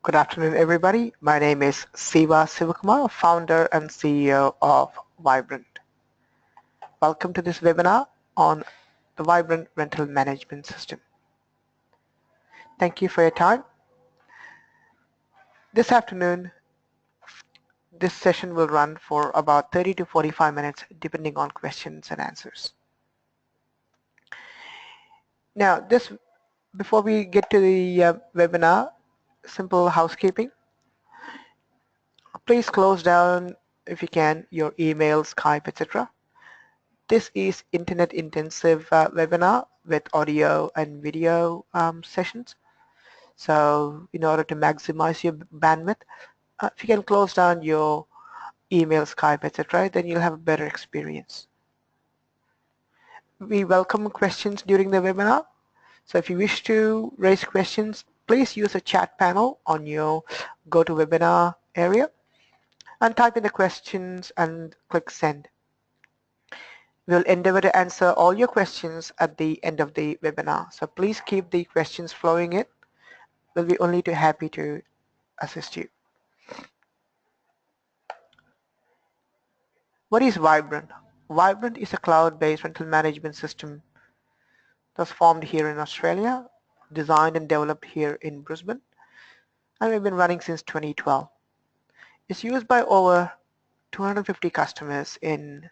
Good afternoon, everybody. My name is Siva Sivakumar, founder and CEO of Viberent. Welcome to this webinar on the Viberent Rental Management System. Thank you for your time. This afternoon, this session will run for about 30 to 45 minutes, depending on questions and answers. Now, before we get to the webinar, simple housekeeping. Please close down, if you can, your email, Skype, etc. This is internet intensive webinar with audio and video sessions. So in order to maximize your bandwidth, if you can close down your email, Skype, etc., then you'll have a better experience. We welcome questions during the webinar. So if you wish to raise questions, please use a chat panel on your GoToWebinar area and type in the questions and click send. We'll endeavor to answer all your questions at the end of the webinar. So please keep the questions flowing in. We'll be only too happy to assist you. What is Viberent? Viberent is a cloud-based rental management system that's formed here in Australia, designed and developed here in Brisbane, and we've been running since 2012. It's used by over 250 customers in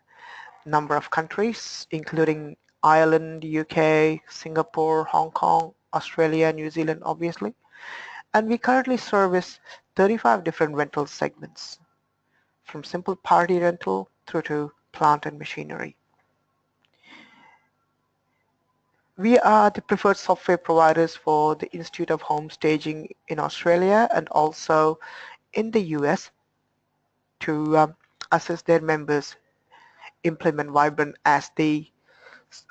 a number of countries, including Ireland, UK, Singapore, Hong Kong, Australia, New Zealand, obviously. And we currently service 35 different rental segments, from simple party rental through to plant and machinery. We are the preferred software providers for the Institute of Home Staging in Australia and also in the US to assist their members implement Viberent as the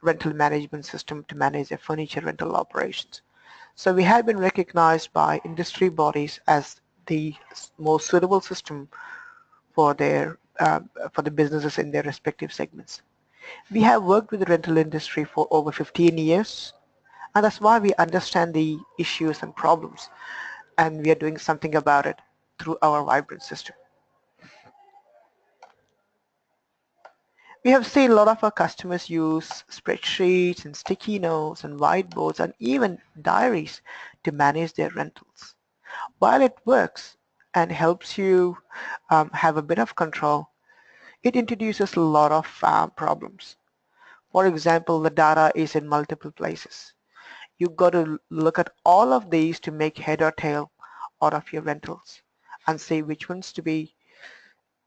rental management system to manage their furniture rental operations. So we have been recognized by industry bodies as the most suitable system for the businesses in their respective segments. We have worked with the rental industry for over 15 years, and that's why we understand the issues and problems, and we are doing something about it through our Viberent system. We have seen a lot of our customers use spreadsheets and sticky notes and whiteboards and even diaries to manage their rentals. While it works and helps you have a bit of control, it introduces a lot of problems. For example, the data is in multiple places. You've got to look at all of these to make head or tail out of your rentals and see which ones to be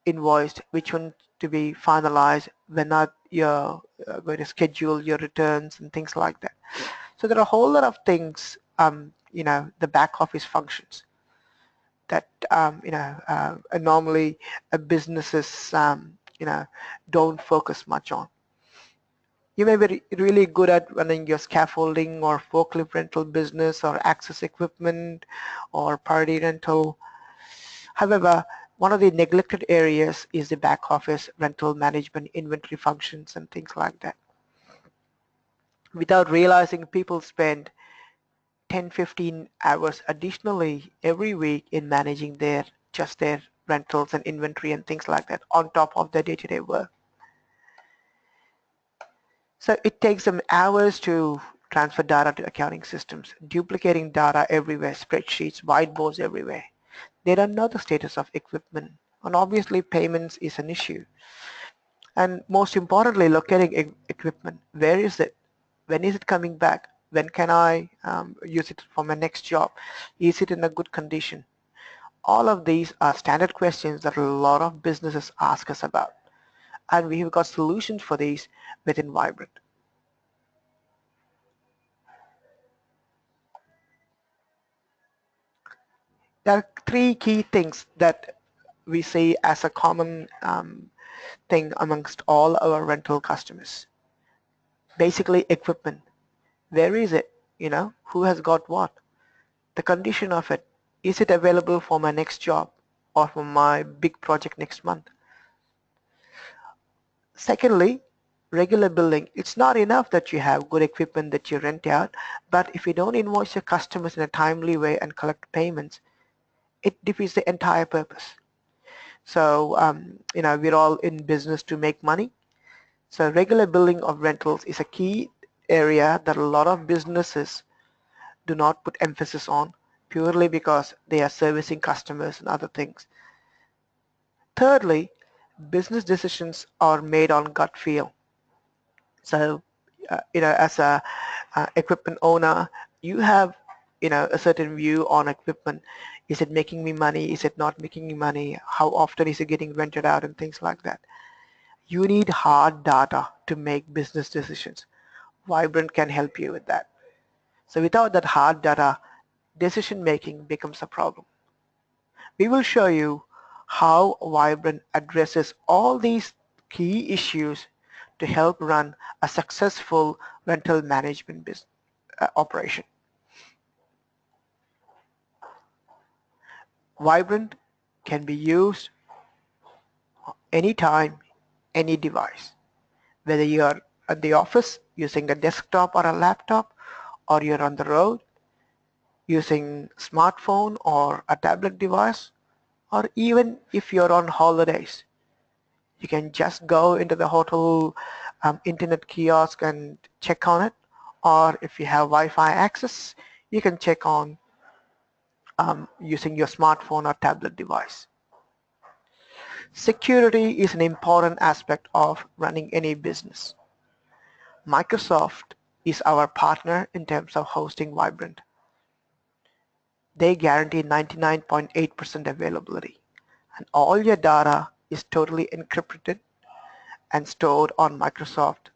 invoiced, which one to be finalized, when not you're going to schedule your returns and things like that. So there are a whole lot of things, the back office functions that, normally businesses, don't focus much on. You may be really good at running your scaffolding or forklift rental business or access equipment or party rental. However, one of the neglected areas is the back office rental management, inventory functions and things like that. Without realizing, people spend 10-15 hours additionally every week in managing their rentals and inventory and things like that on top of their day-to-day work. So it takes them hours to transfer data to accounting systems, duplicating data everywhere, spreadsheets, whiteboards everywhere. They don't know the status of equipment, and obviously payments is an issue. And most importantly, locating equipment. Where is it? When is it coming back? When can I use it for my next job? Is it in a good condition? All of these are standard questions that a lot of businesses ask us about, and we have got solutions for these within Viberent. There are three key things that we see as a common thing amongst all our rental customers. Basically, equipment. Where is it? Who has got what? The condition of it. Is it available for my next job or for my big project next month? Secondly, regular billing. It's not enough that you have good equipment that you rent out, but if you don't invoice your customers in a timely way and collect payments, it defeats the entire purpose. So, we're all in business to make money. So regular billing of rentals is a key area that a lot of businesses do not put emphasis on purely because they are servicing customers and other things. Thirdly, business decisions are made on gut feel. So, as a equipment owner, you have, a certain view on equipment. Is it making me money? Is it not making me money? How often is it getting rented out and things like that? You need hard data to make business decisions. Viberent can help you with that. So without that hard data, decision making becomes a problem. We will show you how Viberent addresses all these key issues to help run a successful rental management business, operation. Viberent can be used anytime, any device. Whether you're at the office using a desktop or a laptop, or you're on the road using smartphone or a tablet device, or even if you're on holidays, you can just go into the hotel internet kiosk and check on it, or if you have Wi-Fi access, you can check on using your smartphone or tablet device. Security is an important aspect of running any business. Microsoft is our partner in terms of hosting Viberent. They guarantee 99.8% availability, and all your data is totally encrypted and stored on Microsoft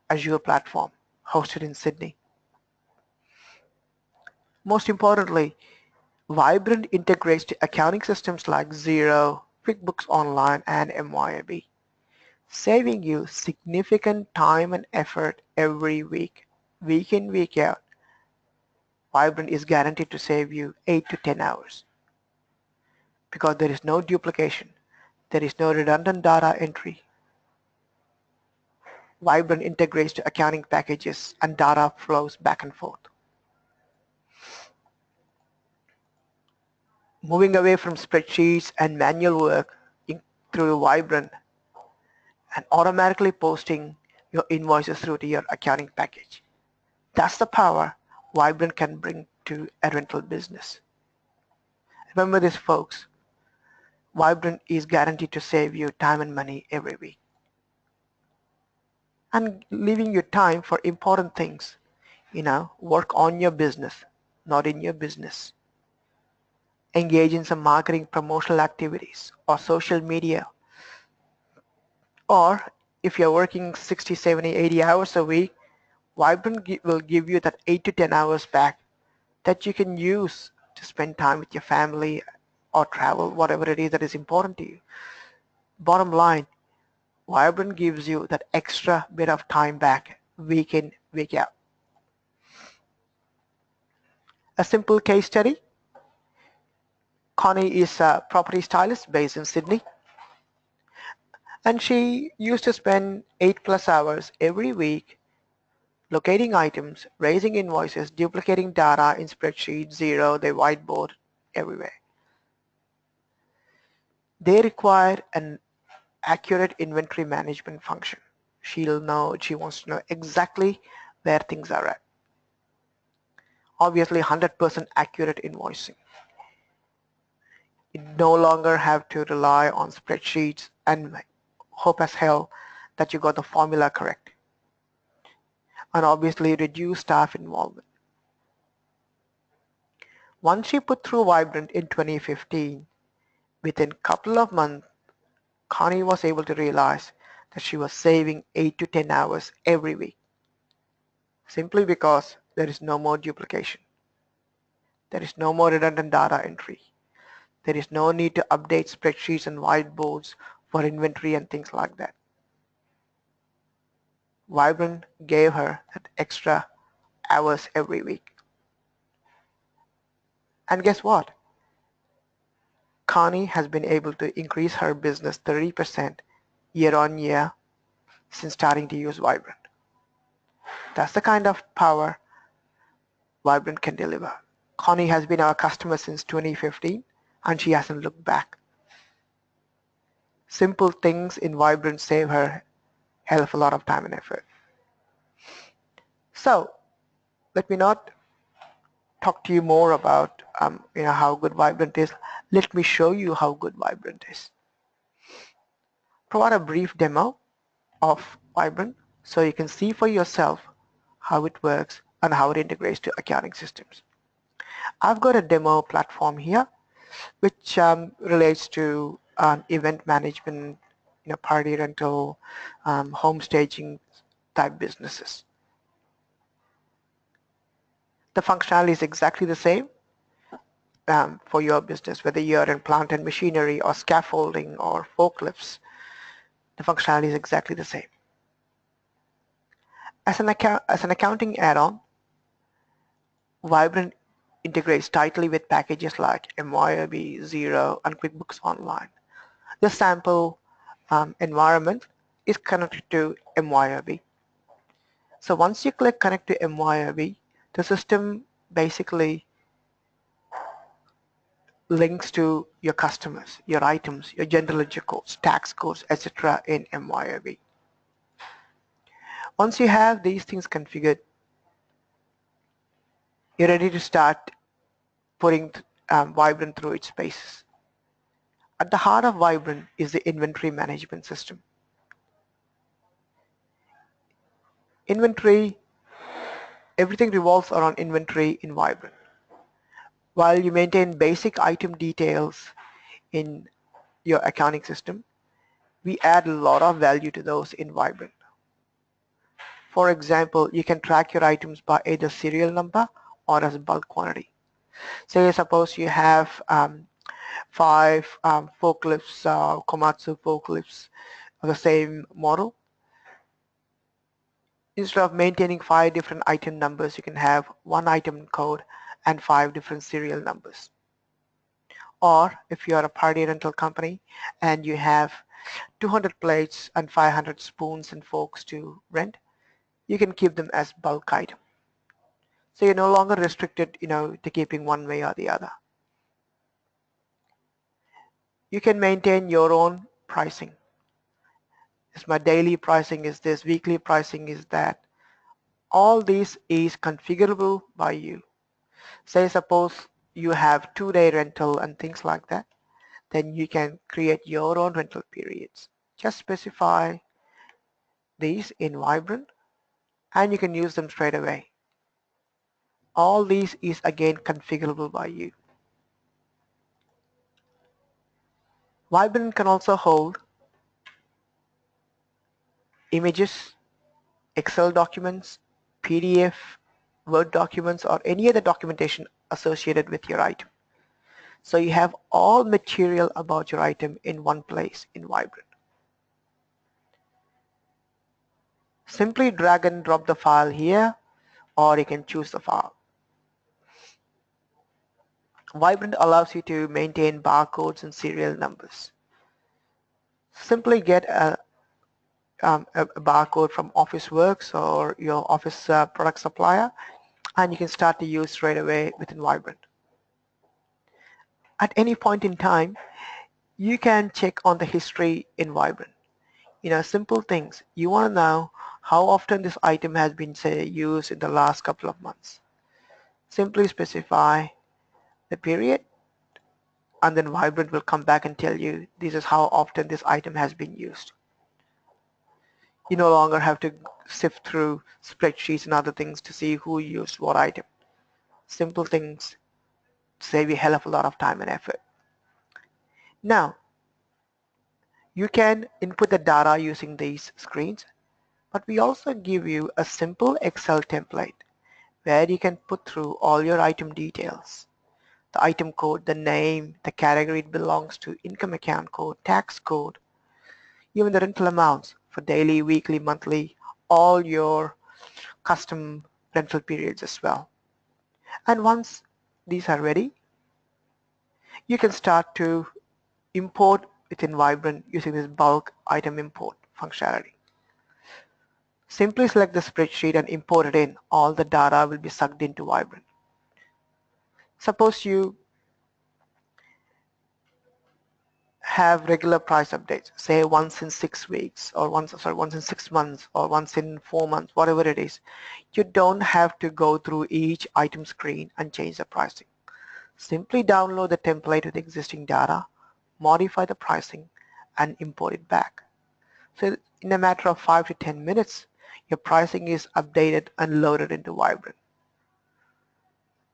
Azure platform hosted in Sydney. Most importantly, Viberent integrates to accounting systems like Xero, QuickBooks Online, and MYOB, saving you significant time and effort every week. Week in, week out, Viberent is guaranteed to save you 8 to 10 hours because there is no duplication. There is no redundant data entry. Viberent integrates to accounting packages and data flows back and forth. Moving away from spreadsheets and manual work through Viberent and automatically posting your invoices through to your accounting package. That's the power Viberent can bring to a rental business. Remember this, folks. Viberent is guaranteed to save you time and money every week. And leaving you time for important things. Work on your business, not in your business. Engage in some marketing promotional activities or social media. Or if you're working 60, 70, 80 hours a week, Viberent will give you that 8 to 10 hours back that you can use to spend time with your family or travel, whatever it is that is important to you. Bottom line, Viberent gives you that extra bit of time back week in, week out. A simple case study. Connie is a property stylist based in Sydney, and she used to spend 8+ hours every week locating items, raising invoices, duplicating data in spreadsheets, Xero, the whiteboard, everywhere. They require an accurate inventory management function. She wants to know exactly where things are at. Obviously 100% accurate invoicing. You no longer have to rely on spreadsheets and hope as hell that you got the formula correct. And obviously reduce staff involvement. Once she put through Viberent in 2015, within a couple of months, Connie was able to realize that she was saving 8 to 10 hours every week, simply because there is no more duplication. There is no more redundant data entry. There is no need to update spreadsheets and whiteboards for inventory and things like that. Viberent gave her that extra hours every week. And guess what? Connie has been able to increase her business 30% year on year since starting to use Viberent. That's the kind of power Viberent can deliver. Connie has been our customer since 2015. and she hasn't looked back. Simple things in Viberent save her hell of a lot of time and effort. So let me not talk to you more about how good Viberent is. Let me show you how good Viberent is. Provide a brief demo of Viberent so you can see for yourself how it works and how it integrates to accounting systems. I've got a demo platform here which relates to event management, party rental, home staging type businesses. The functionality is exactly the same for your business, whether you're in plant and machinery or scaffolding or forklifts. The functionality is exactly the same. As an accounting add-on, Viberent integrates tightly with packages like MYOB, Xero, and QuickBooks Online. The sample environment is connected to MYOB. So once you click connect to MYOB, the system basically links to your customers, your items, your general ledger codes, tax codes, etc. in MYOB. Once you have these things configured, you're ready to start putting Viberent through its paces. At the heart of Viberent is the inventory management system. Inventory, everything revolves around inventory in Viberent. While you maintain basic item details in your accounting system, we add a lot of value to those in Viberent. For example, you can track your items by either serial number or as bulk quantity. Say suppose you have 5 forklifts, Komatsu forklifts of the same model. Instead of maintaining 5 different item numbers, you can have one item code and 5 different serial numbers. Or if you are a party rental company and you have 200 plates and 500 spoons and forks to rent, you can keep them as bulk item. So you're no longer restricted, to keeping one way or the other. You can maintain your own pricing. Is my daily pricing is this, weekly pricing is that. All this is configurable by you. Say suppose you have 2-day rental and things like that, then you can create your own rental periods. Just specify these in Viberent and you can use them straight away. All these is again configurable by you. Viberent can also hold images, Excel documents, PDF, Word documents, or any other documentation associated with your item. So you have all material about your item in one place in Viberent. Simply drag and drop the file here, or you can choose the file. Viberent allows you to maintain barcodes and serial numbers. Simply get a barcode from Officeworks or your Office product supplier, and you can start to use straight away within Viberent. At any point in time, you can check on the history in Viberent. Simple things. You want to know how often this item has been, say, used in the last couple of months. Simply specify the period, and then Viberent will come back and tell you this is how often this item has been used. You no longer have to sift through spreadsheets and other things to see who used what item. Simple things save you a hell of a lot of time and effort. Now, you can input the data using these screens, but we also give you a simple Excel template where you can put through all your item details. The item code, the name, the category it belongs to, income account code, tax code, even the rental amounts for daily, weekly, monthly, all your custom rental periods as well. And once these are ready, you can start to import within Viberent using this bulk item import functionality. Simply select the spreadsheet and import it in. All the data will be sucked into Viberent. Suppose you have regular price updates, say once in 6 weeks or once in 6 months or once in 4 months, whatever it is. You don't have to go through each item screen and change the pricing. Simply download the template with existing data, modify the pricing, and import it back. So in a matter of 5 to 10 minutes, your pricing is updated and loaded into Viberent.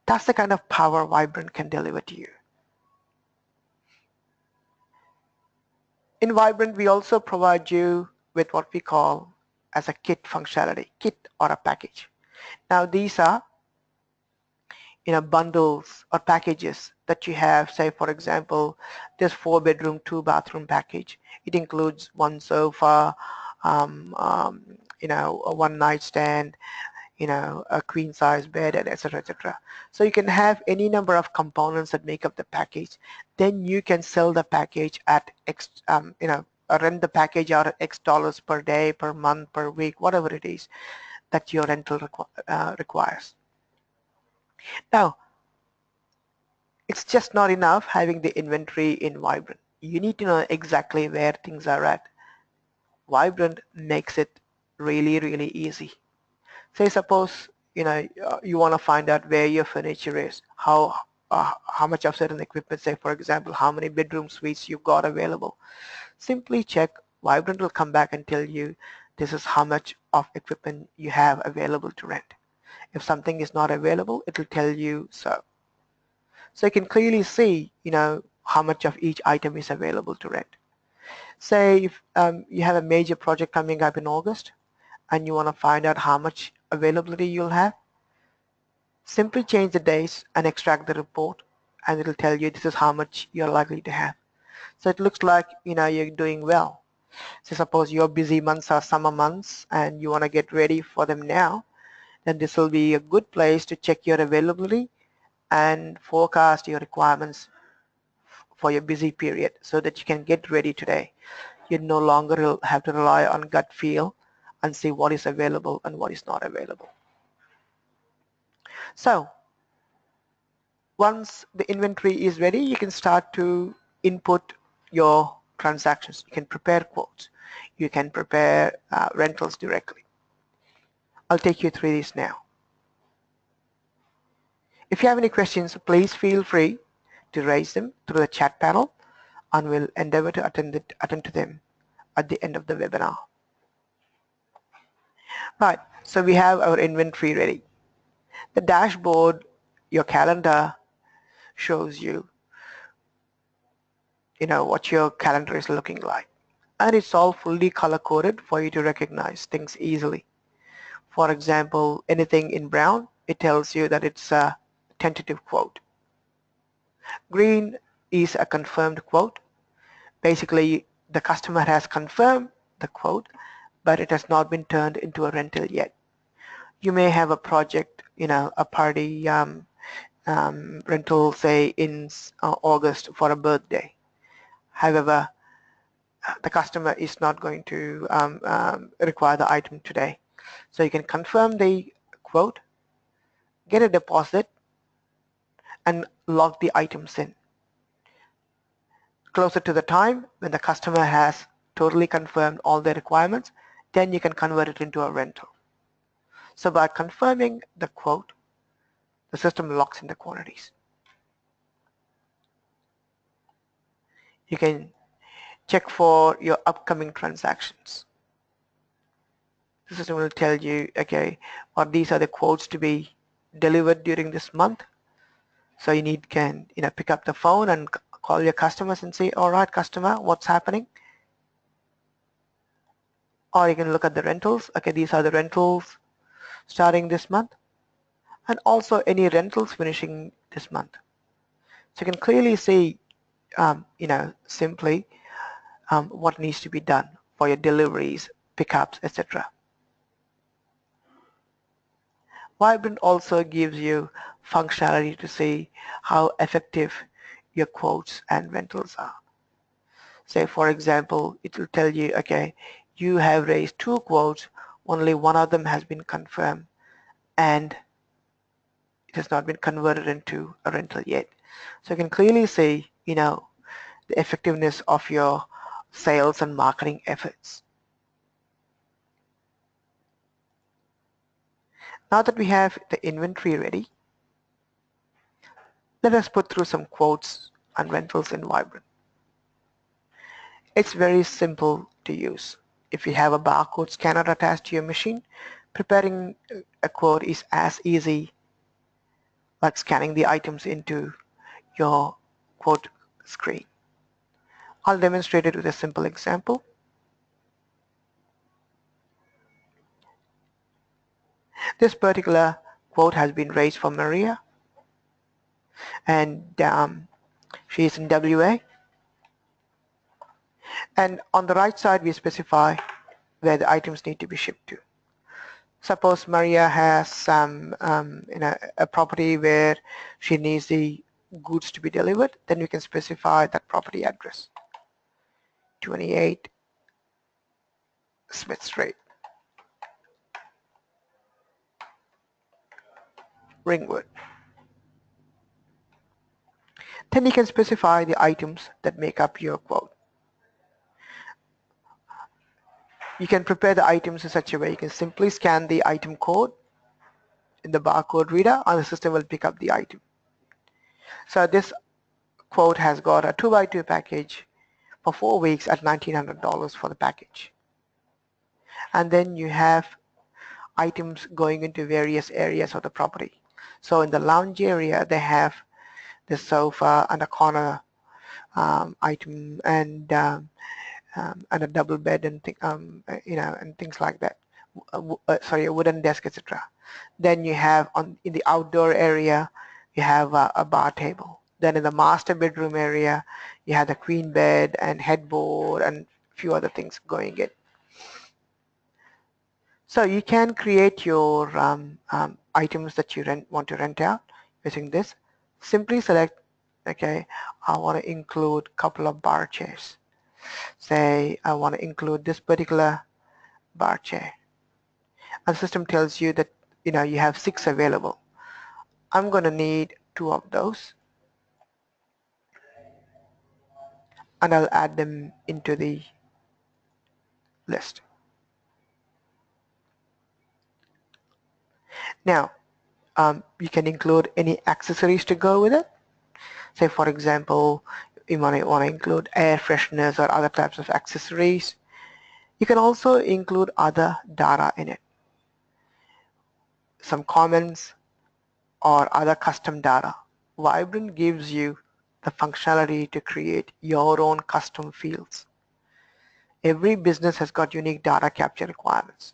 That's the kind of power Viberent can deliver to you. In Viberent, we also provide you with what we call as a kit functionality, kit or a package. Now these are bundles or packages that you have. Say for example, this 4 bedroom 2 bathroom package. It includes one sofa, a one nightstand, a queen size bed, and etc. etc. So you can have any number of components that make up the package. Then you can sell the package at X, rent the package out at X dollars per day, per month, per week, whatever it is that your rental requires. Now, it's just not enough having the inventory in Viberent. You need to know exactly where things are at. Viberent makes it really, really easy. Say suppose you want to find out where your furniture is, how much of certain equipment, say for example, how many bedroom suites you've got available. Simply check. Viberent will come back and tell you this is how much of equipment you have available to rent. If something is not available, it will tell you so. So you can clearly see, how much of each item is available to rent. Say if you have a major project coming up in August and you want to find out how much availability you'll have, simply change the days and extract the report and it'll tell you this is how much you're likely to have. So it looks like, you're doing well. So suppose your busy months are summer months and you want to get ready for them now, then this will be a good place to check your availability and forecast your requirements for your busy period so that you can get ready today. You no longer have to rely on gut feel and see what is available and what is not available. So once the inventory is ready, you can start to input your transactions. You can prepare quotes. You can prepare rentals directly. I'll take you through this now. If you have any questions, please feel free to raise them through the chat panel and we'll endeavor to attend to them at the end of the webinar. Right, so we have our inventory ready. The dashboard, your calendar shows you, what your calendar is looking like. And it's all fully color coded for you to recognize things easily. For example, anything in brown, it tells you that it's a tentative quote. Green is a confirmed quote. Basically, the customer has confirmed the quote, but it has not been turned into a rental yet. You may have a project, a party rental, say in August for a birthday. However, the customer is not going to require the item today. So you can confirm the quote, get a deposit, and log the items in. Closer to the time when the customer has totally confirmed all their requirements, then you can convert it into a rental. So by confirming the quote, the system locks in the quantities. You can check for your upcoming transactions. The system will tell you, okay, or these are the quotes to be delivered during this month. So you can pick up the phone and call your customers and say, all right, customer, what's happening? Or you can look at the rentals. Okay, these are the rentals starting this month, and also any rentals finishing this month. So you can clearly see, simply what needs to be done for your deliveries, pickups, etc. Viberent also gives you functionality to see how effective your quotes and rentals are. Say for example, it will tell you, okay, you have raised 2 quotes, only one of them has been confirmed and it has not been converted into a rental yet. So you can clearly see, the effectiveness of your sales and marketing efforts. Now that we have the inventory ready, let us put through some quotes on rentals in Viberent. It's very simple to use. If you have a barcode scanner attached to your machine, preparing a quote is as easy like scanning the items into your quote screen. I'll demonstrate it with a simple example. This particular quote has been raised for Maria, and she is in WA. And on the right side, we specify where the items need to be shipped to. Suppose Maria has a property where she needs the goods to be delivered, then we can specify that property address, 28 Smith Street, Ringwood. Then you can specify the items that make up your quote. You can prepare the items in such a way you can simply scan the item code in the barcode reader and the system will pick up the item. So this quote has got a 2x2 package for 4 weeks at $1,900 for the package. And then you have items going into various areas of the property. So in the lounge area, they have the sofa and a corner item and a double bed and and things like that. A wooden desk, etc. Then you have in the outdoor area, you have a bar table. Then in the master bedroom area, you have the queen bed and headboard and a few other things going in. So you can create your items that you want to rent out using this. Simply select, okay, I want to include a couple of bar chairs. Say I want to include this particular bar chair. And the system tells you that you have 6 available. I'm going to need 2 of those. And I'll add them into the list. Now, you can include any accessories to go with it. Say, for example, you might want to include air fresheners or other types of accessories. You can also include other data in it. Some comments or other custom data. Viberent gives you the functionality to create your own custom fields. Every business has got unique data capture requirements.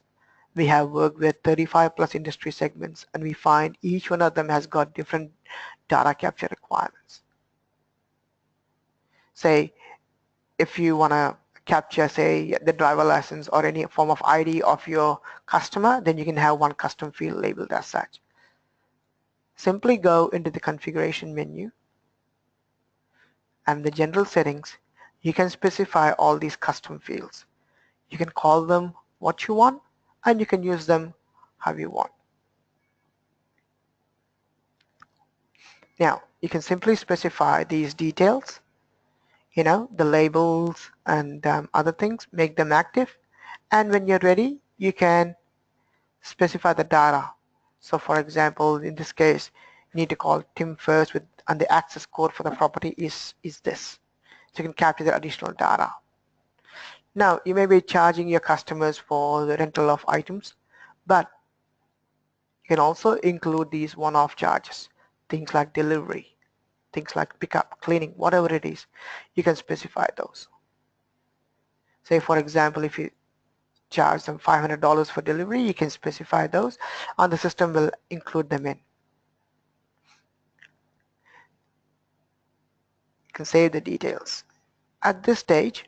We have worked with 35 plus industry segments and we find each one of them has got different data capture requirements. Say if you want to capture say the driver license or any form of ID of your customer, then you can have one custom field labeled as such. Simply go into the configuration menu and the general settings. You can specify all these custom fields. You can call them what you want and you can use them how you want. Now you can simply specify these details, the labels and other things, make them active, and when you're ready you can specify the data. So for example, in this case you need to call Tim first and the access code for the property is this. So you can capture the additional data. Now you may be charging your customers for the rental of items, but you can also include these one-off charges, things like delivery, things like pickup, cleaning, whatever it is, you can specify those. Say for example, if you charge them $500 for delivery, you can specify those and the system will include them in. You can save the details. At this stage,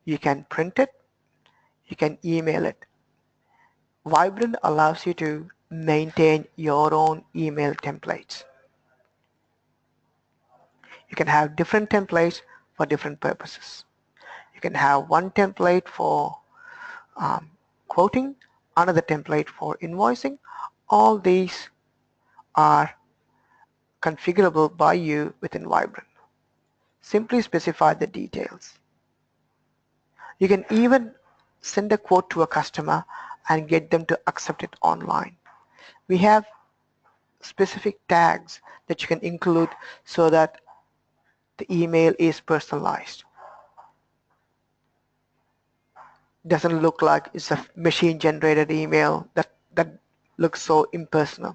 you can print it, you can email it. Viberent allows you to maintain your own email templates. You can have different templates for different purposes. You can have one template for quoting, another template for invoicing. All these are configurable by you within Viberent. Simply specify the details. You can even send a quote to a customer and get them to accept it online. We have specific tags that you can include so that the email is personalized. Doesn't look like it's a machine generated email that looks so impersonal.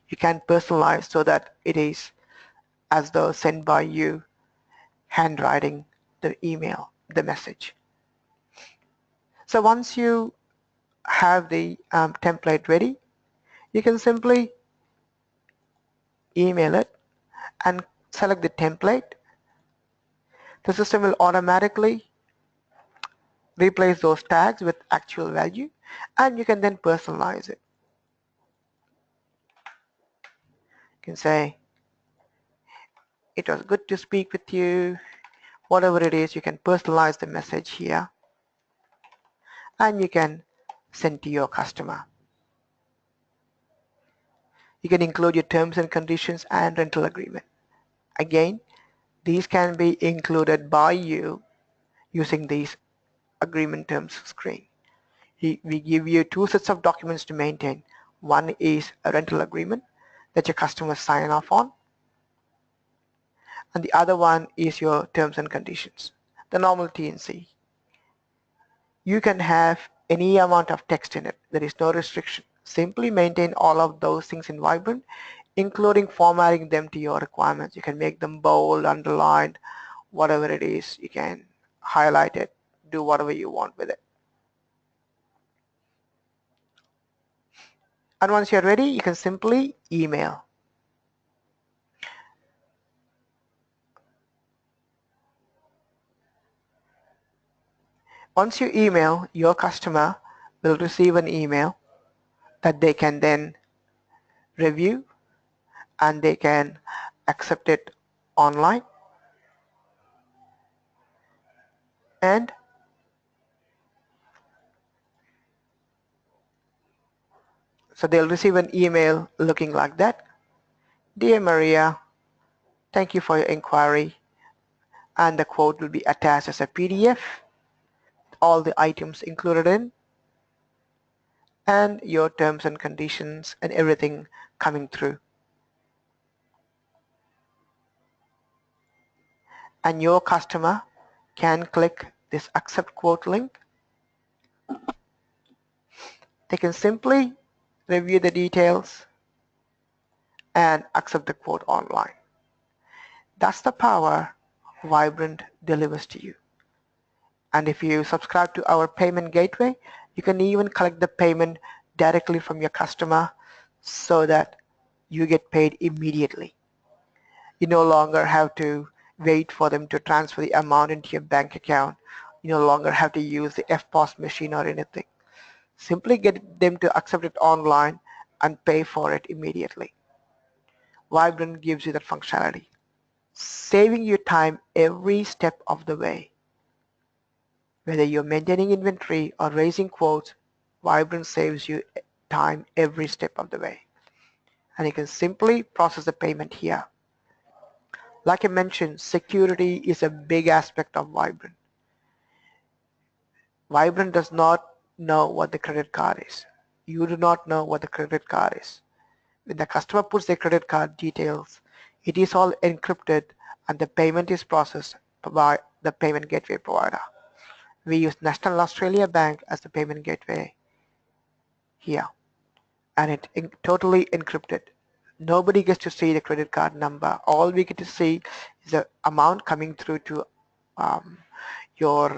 You can personalize so that it is as though sent by you, handwriting the email, the message. So once you have the template ready, you can simply email it and select the template. The system will automatically replace those tags with actual value, and you can then personalize it. You can say, it was good to speak with you. Whatever it is, you can personalize the message here, and you can send to your customer. You can include your terms and conditions and rental agreement. Again, these can be included by you using these agreement terms screen. We give you two sets of documents to maintain. One is a rental agreement that your customers sign off on, and the other one is your terms and conditions, the normal T&C. You can have any amount of text in it. There is no restriction. Simply maintain all of those things in Viberent, including formatting them to your requirements. You can make them bold, underlined, whatever it is. You can highlight it, do whatever you want with it. And once you're ready, you can simply email. Once you email, your customer will receive an email that they can then review and they can accept it online, and so they'll receive an email looking like that. Dear Maria, thank you for your inquiry, and the quote will be attached as a PDF, all the items included in, and your terms and conditions and everything coming through. And your customer can click this accept quote link. They can simply review the details and accept the quote online. That's the power Viberent delivers to you. And if you subscribe to our payment gateway, you can even collect the payment directly from your customer so that you get paid immediately. You no longer have to wait for them to transfer the amount into your bank account. You no longer have to use the FPOS machine or anything. Simply get them to accept it online and pay for it immediately. Viberent gives you that functionality, saving you time every step of the way. Whether you're maintaining inventory or raising quotes, Viberent saves you time every step of the way. And you can simply process the payment here. Like I mentioned, security is a big aspect of Viberent. Viberent does not know what the credit card is. You do not know what the credit card is. When the customer puts their credit card details, it is all encrypted and the payment is processed by the payment gateway provider. We use National Australia Bank as the payment gateway here, and it's totally encrypted. Nobody gets to see the credit card number. All we get to see is the amount coming through to your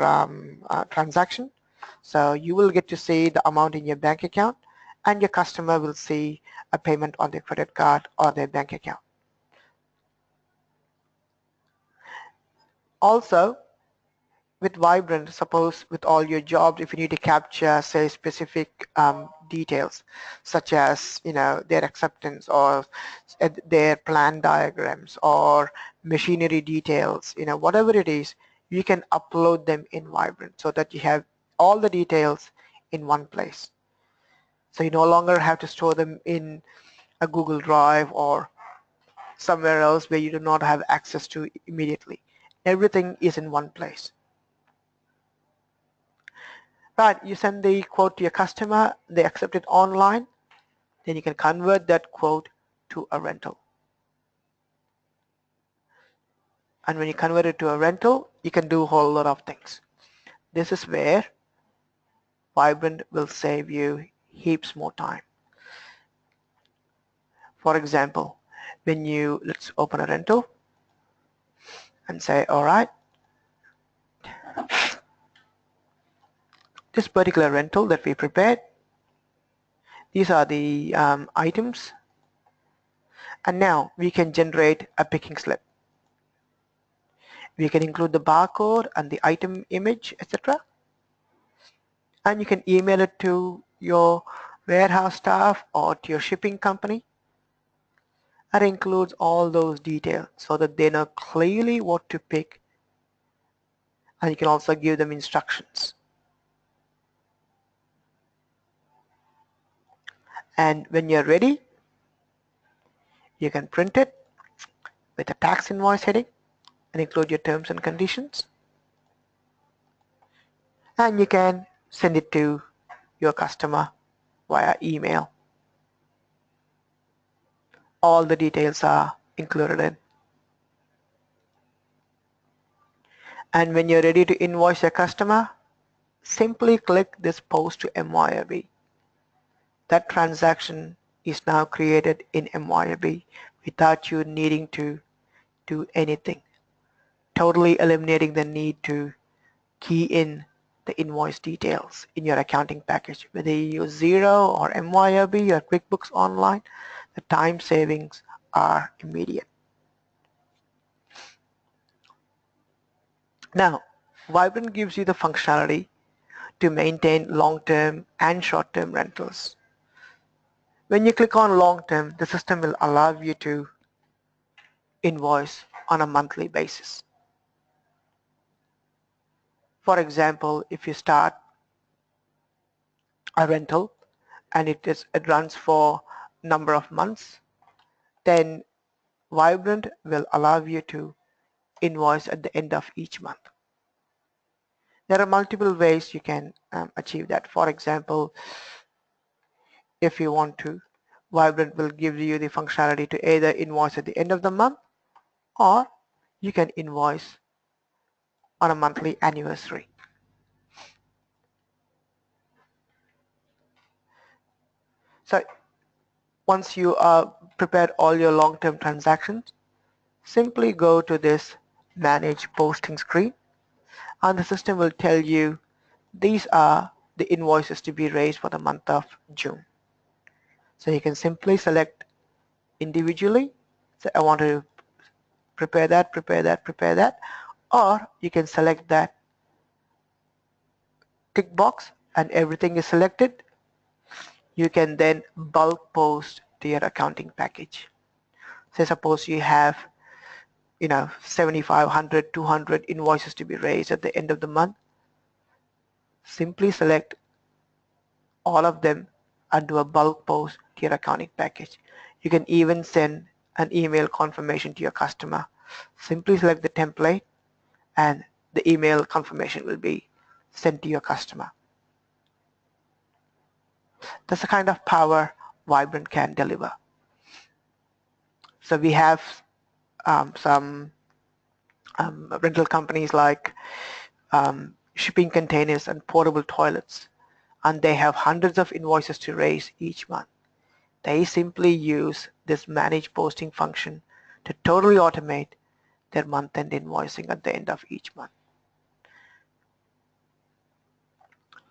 transaction. So you will get to see the amount in your bank account, and your customer will see a payment on their credit card or their bank account. Also, with Viberent, suppose with all your jobs, if you need to capture, say, specific details, such as, their acceptance or their plan diagrams or machinery details, whatever it is, you can upload them in Viberent so that you have all the details in one place. So you no longer have to store them in a Google Drive or somewhere else where you do not have access to immediately. Everything is in one place. Right, you send the quote to your customer, they accept it online, then you can convert that quote to a rental. And when you convert it to a rental, you can do a whole lot of things. This is where Viberent will save you heaps more time. For example, when let's open a rental and say, all right, this particular rental that we prepared, these are the items, and now we can generate a picking slip. We can include the barcode and the item image, etc. And you can email it to your warehouse staff or to your shipping company. That includes all those details so that they know clearly what to pick, and you can also give them instructions. And when you're ready, you can print it with a tax invoice heading and include your terms and conditions, and you can send it to your customer via email. All the details are included in. And when you're ready to invoice your customer, simply click this post to MYOB. That transaction is now created in MYOB without you needing to do anything, totally eliminating the need to key in the invoice details in your accounting package. Whether you use Xero or MYOB or QuickBooks Online, the time savings are immediate. Now, Viberent gives you the functionality to maintain long-term and short-term rentals. When you click on long-term, the system will allow you to invoice on a monthly basis. For example, if you start a rental and it runs for number of months, then Viberent will allow you to invoice at the end of each month. There are multiple ways you can achieve that. For example, if you want to, Viberent will give you the functionality to either invoice at the end of the month, or you can invoice on a monthly anniversary. So once you prepared all your long-term transactions, simply go to this Manage Posting screen, and the system will tell you these are the invoices to be raised for the month of June. So you can simply select individually, say I want to prepare that, prepare that, prepare that, or you can select that tick box and everything is selected. You can then bulk post to your accounting package. Say suppose you have 75, 100, 200 invoices to be raised at the end of the month. Simply select all of them and do a bulk post to your accounting package. You can even send an email confirmation to your customer. Simply select the template and the email confirmation will be sent to your customer. That's the kind of power Viberent can deliver. So we have some rental companies like shipping containers and portable toilets, and they have hundreds of invoices to raise each month. They simply use this manage posting function to totally automate their month-end invoicing at the end of each month.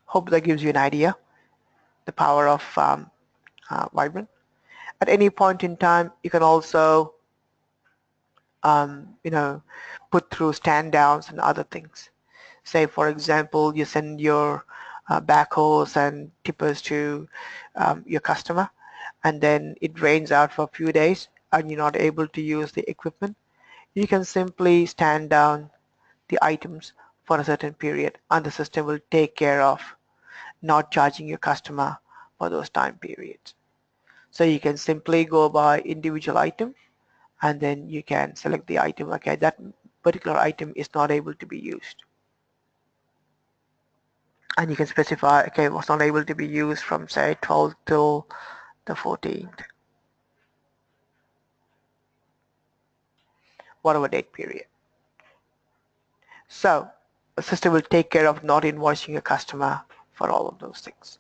Hope that gives you an idea, the power of Viberent. At any point in time, you can also put through stand downs and other things. Say, for example, you send your backhoes and tippers to your customer, and then it rains out for a few days and you're not able to use the equipment. You can simply stand down the items for a certain period, and the system will take care of not charging your customer for those time periods. So you can simply go by individual item, and then you can select the item. Okay, that particular item is not able to be used. And you can specify, okay, it was not able to be used from say 12th till the 14th, whatever date period. So the system will take care of not invoicing a customer for all of those things.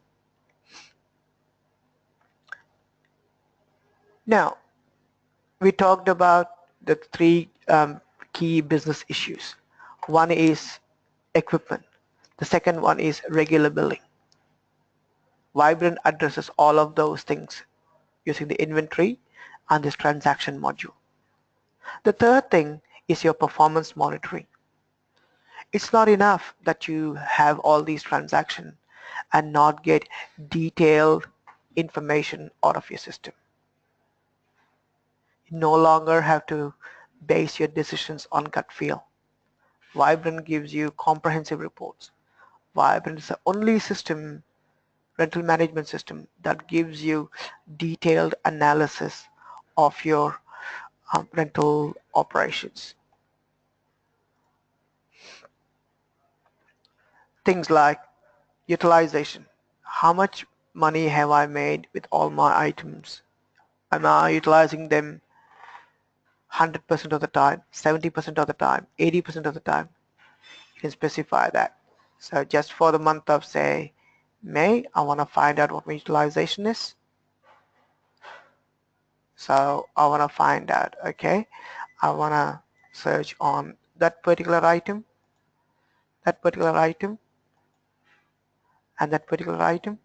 Now, we talked about the three key business issues. One is equipment. The second one is regular billing. Viberent addresses all of those things using the inventory and this transaction module. The third thing is your performance monitoring. It's not enough that you have all these transactions and not get detailed information out of your system. You no longer have to base your decisions on gut feel. Viberent gives you comprehensive reports. Viberent is the only system, rental management system, that gives you detailed analysis of your rental operations. Things like utilization. How much money have I made with all my items? Am I utilizing them 100% of the time, 70% of the time, 80% of the time? You can specify that. So just for the month of say May, I want to find out what my utilization is. So I want to find out, okay, I want to search on that particular item, and that particular item,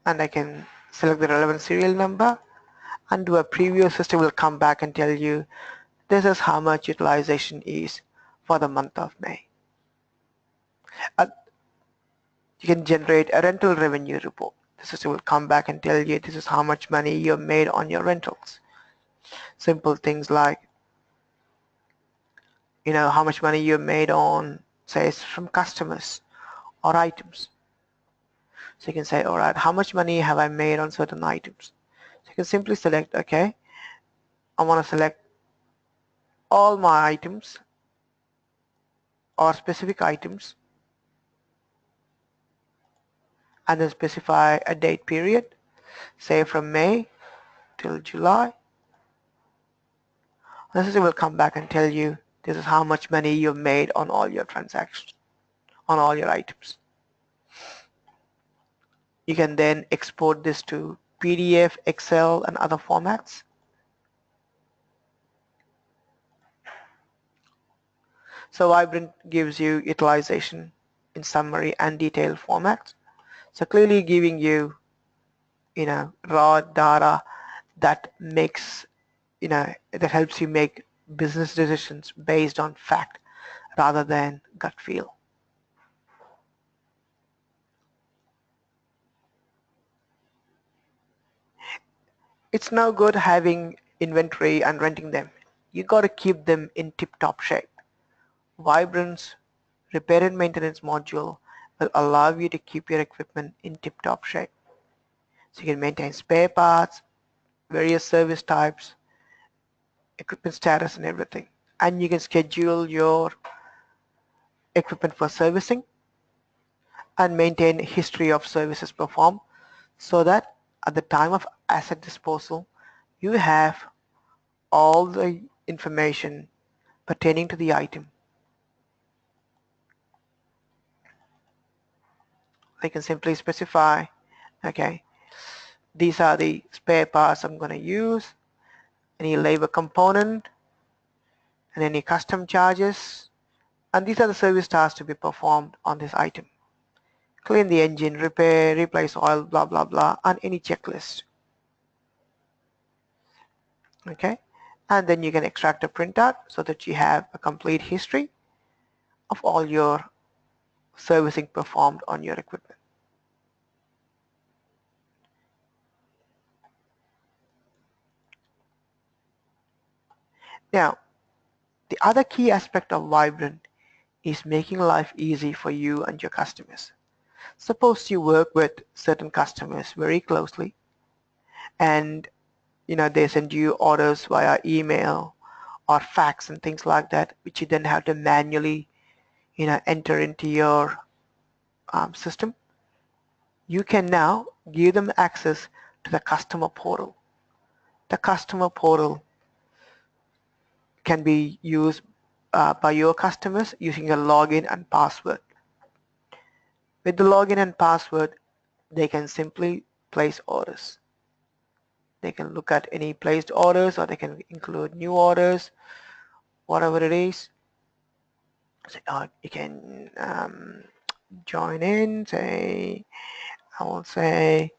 and I can select the relevant serial number, and do a preview. System will come back and tell you this is how much utilization is for the month of May. You can generate a rental revenue report. The system will come back and tell you this is how much money you made on your rentals. Simple things like, how much money you made on, say, from customers or items. So you can say, all right, how much money have I made on certain items? So you can simply select, okay, I want to select all my items or specific items, and then specify a date period, say from May till July. The system will come back and tell you this is how much money you've made on all your transactions, on all your items. You can then export this to PDF, Excel, and other formats. So Viberent gives you utilization in summary and detailed formats. So clearly giving you, raw data that makes, that helps you make business decisions based on fact rather than gut feel. It's no good having inventory and renting them. You got to keep them in tip-top shape. Viberent's repair and maintenance module will allow you to keep your equipment in tip-top shape. So you can maintain spare parts, various service types, equipment status and everything. And you can schedule your equipment for servicing and maintain a history of services performed so that at the time of asset disposal, you have all the information pertaining to the item. I can simply specify, okay, these are the spare parts I'm going to use, any labor component, and any custom charges, and these are the service tasks to be performed on this item. Clean the engine, repair, replace oil, blah, blah, blah, and any checklist. Okay, and then you can extract a printout so that you have a complete history of all your servicing performed on your equipment. Now, the other key aspect of Viberent is making life easy for you and your customers. Suppose you work with certain customers very closely and they send you orders via email or fax and things like that, which you then have to manually, enter into your system. You can now give them access to the customer portal. The customer portal can be used by your customers using a login and password. With the login and password, they can simply place orders. They can look at any placed orders, or they can include new orders, whatever it is. So, you can join in, say, I will say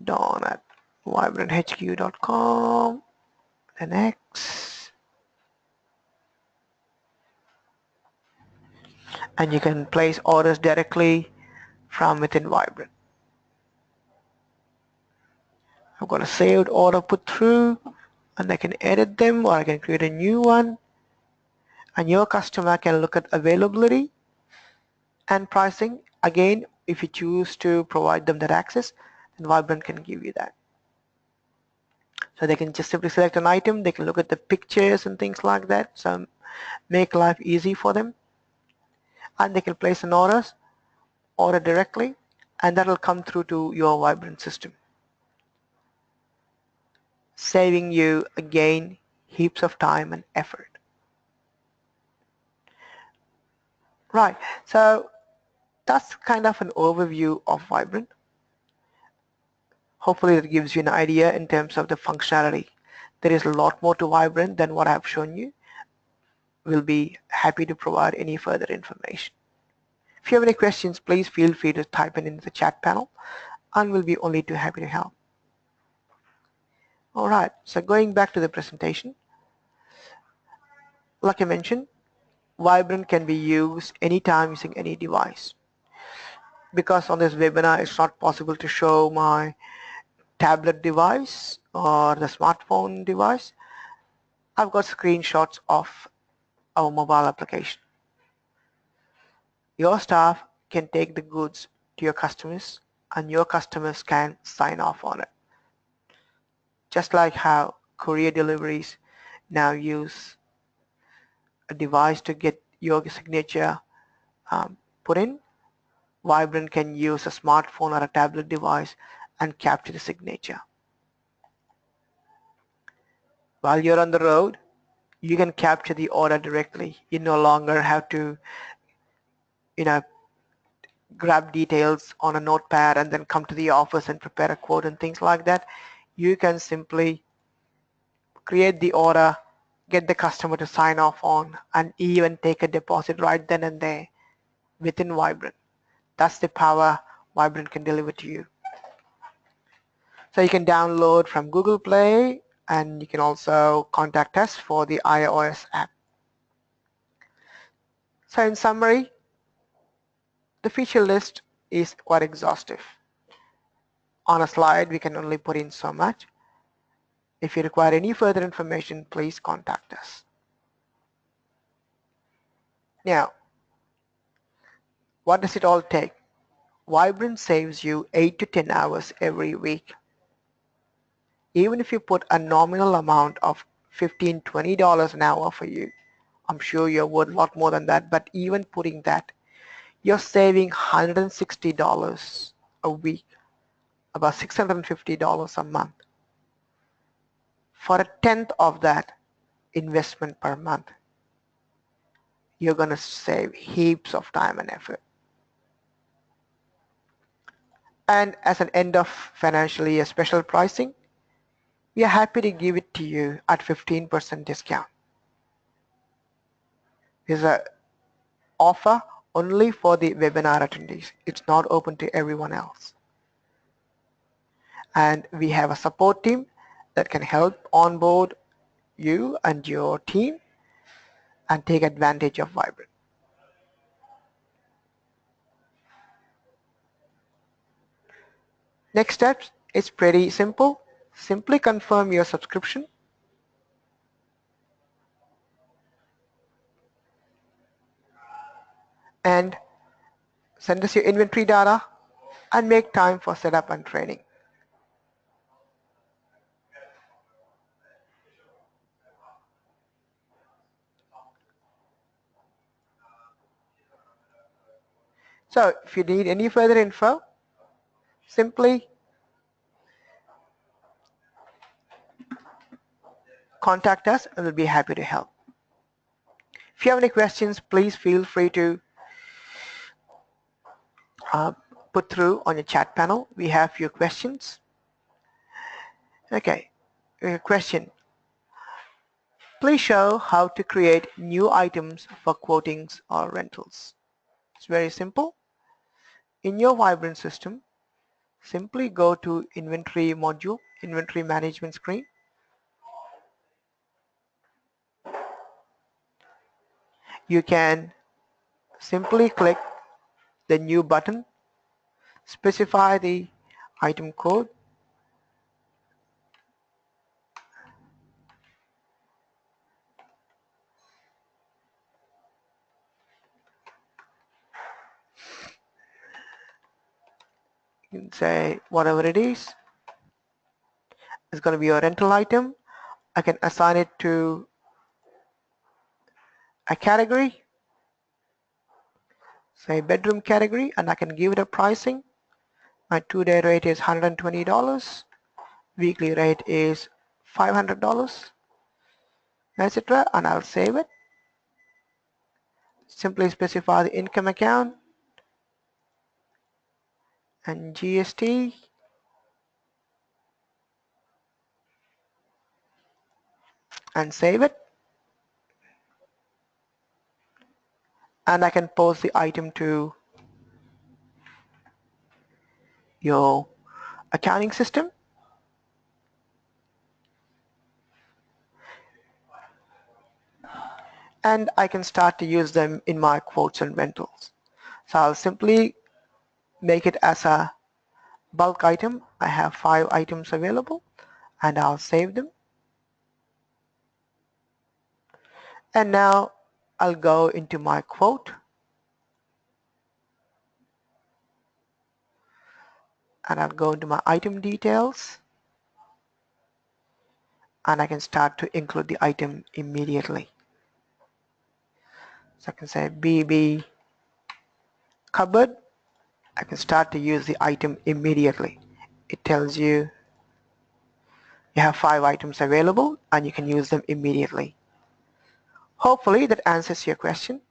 Don at vibrenthq.com, the next, and you can place orders directly from within Viberent. I've got a saved order put through, and I can edit them, or I can create a new one, and your customer can look at availability and pricing. Again, if you choose to provide them that access, then Viberent can give you that. So they can just simply select an item, they can look at the pictures and things like that, so make life easy for them, and they can place an order directly, and that will come through to your Viberent system, saving you again heaps of time and effort. Right, so that's kind of an overview of Viberent. Hopefully that gives you an idea in terms of the functionality. There is a lot more to Viberent than what I've shown you. We'll be happy to provide any further information. If you have any questions, please feel free to type it in the chat panel, and we'll be only too happy to help. Alright, so going back to the presentation, like I mentioned, Viberent can be used anytime using any device. Because on this webinar it's not possible to show my tablet device or the smartphone device, I've got screenshots of our mobile application. Your staff can take the goods to your customers, and your customers can sign off on it. Just like how courier deliveries now use a device to get your signature put in, Viberent can use a smartphone or a tablet device and capture the signature. While you're on the road, you can capture the order directly. You no longer have to, grab details on a notepad and then come to the office and prepare a quote and things like that. You can simply create the order, get the customer to sign off on, and even take a deposit right then and there within Viberent. That's the power Viberent can deliver to you. So you can download from Google Play, and you can also contact us for the iOS app. So in summary, the feature list is quite exhaustive. On a slide, we can only put in so much. If you require any further information, please contact us. Now, what does it all take? Viberent saves you 8 to 10 hours every week. Even if you put a nominal amount of $15, $20 an hour for you, I'm sure you're worth a lot more than that, but even putting that, you're saving $160 a week, about $650 a month. For a tenth of that investment per month, you're going to save heaps of time and effort. And as an end of financial year special pricing, we are happy to give it to you at 15% discount. This is an offer only for the webinar attendees. It's not open to everyone else. And we have a support team that can help onboard you and your team and take advantage of Viberent. Next steps is pretty simple. Simply confirm your subscription and send us your inventory data and make time for setup and training. So if you need any further info, simply contact us and we'll be happy to help. If you have any questions, please feel free to uh, put through on your chat panel. We have your questions. Okay, question. Please show how to create new items for quotings or rentals. It's very simple. In your Viberent system, simply go to inventory module, inventory management screen. You can simply click the new button, specify the item code, you can say whatever it is. It's going to be a rental item. I can assign it to a category, say bedroom category, and I can give it a pricing. My 2-day rate is $120. Weekly rate is $500, etc. And I'll save it. Simply specify the income account and GST. And save it. And I can post the item to your accounting system. And I can start to use them in my quotes and rentals. So I'll simply make it as a bulk item. I have 5 items available and I'll save them. And now I'll go into my quote and I'll go into my item details and I can start to include the item immediately. So I can say BB cupboard. I can start to use the item immediately. It tells you you have 5 items available and you can use them immediately. Hopefully that answers your question.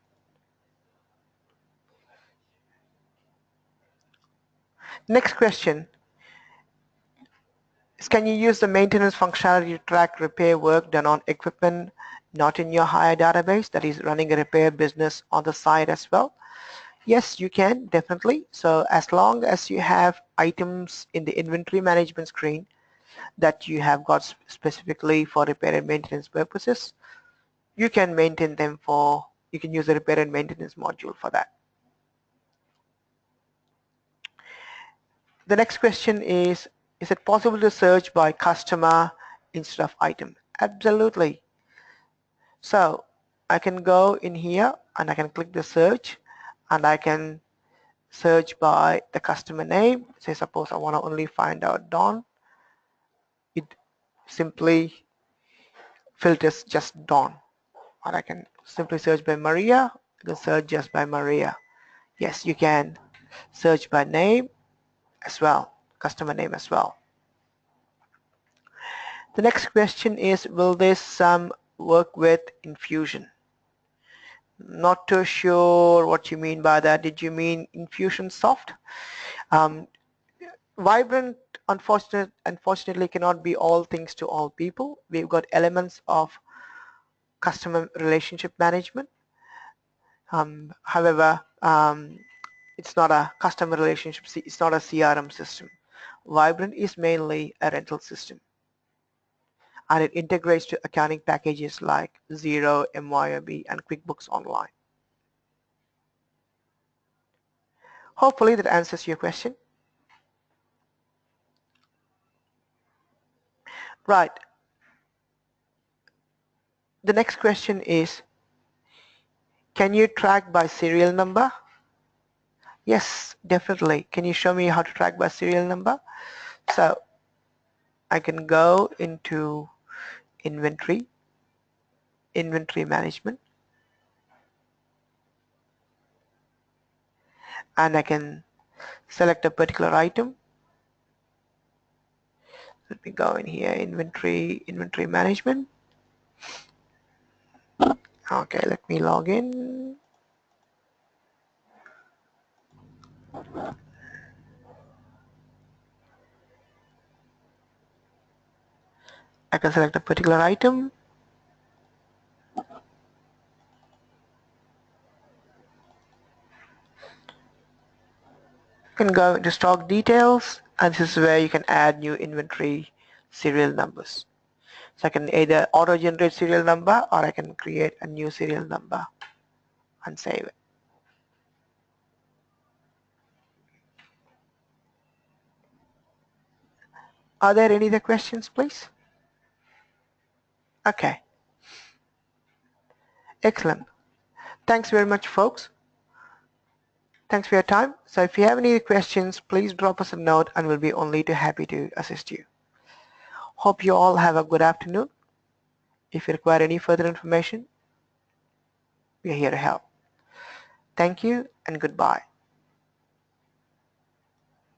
Next question is, can you use the maintenance functionality to track repair work done on equipment not in your hire database, that is running a repair business on the side as well? Yes, you can, definitely. So as long as you have items in the inventory management screen that you have got specifically for repair and maintenance purposes, you can maintain them you can use the repair and maintenance module for that. The next question is it possible to search by customer instead of item? Absolutely. So I can go in here and I can click the search and I can search by the customer name. Say suppose I want to only find out Don. It simply filters just Don. Or I can simply search by Maria. You can search just by Maria. Yes, you can search by name as well, customer name as well. The next question is, will this work with Infusion? Not too sure what you mean by that. Did you mean Infusionsoft? Viberent, unfortunately, cannot be all things to all people. We've got elements of customer relationship management. However, it's not a customer relationship, it's not a CRM system. Viberent is mainly a rental system. And it integrates to accounting packages like Xero, MYOB, and QuickBooks Online. Hopefully that answers your question. Right. The next question is, can you track by serial number? Yes, definitely. Can you show me how to track by serial number? So I can go into inventory management, and I can select a particular item. Let me go in here, inventory management. Okay, let me log in. I can select a particular item. You can go into stock details, and this is where you can add new inventory serial numbers. So I can either auto generate serial number or I can create a new serial number and save it. Are there any other questions, please? Okay, excellent. Thanks very much, folks. Thanks for your time. So if you have any questions, please drop us a note and we'll be only too happy to assist you. Hope you all have a good afternoon. If you require any further information, we are here to help. Thank you and goodbye.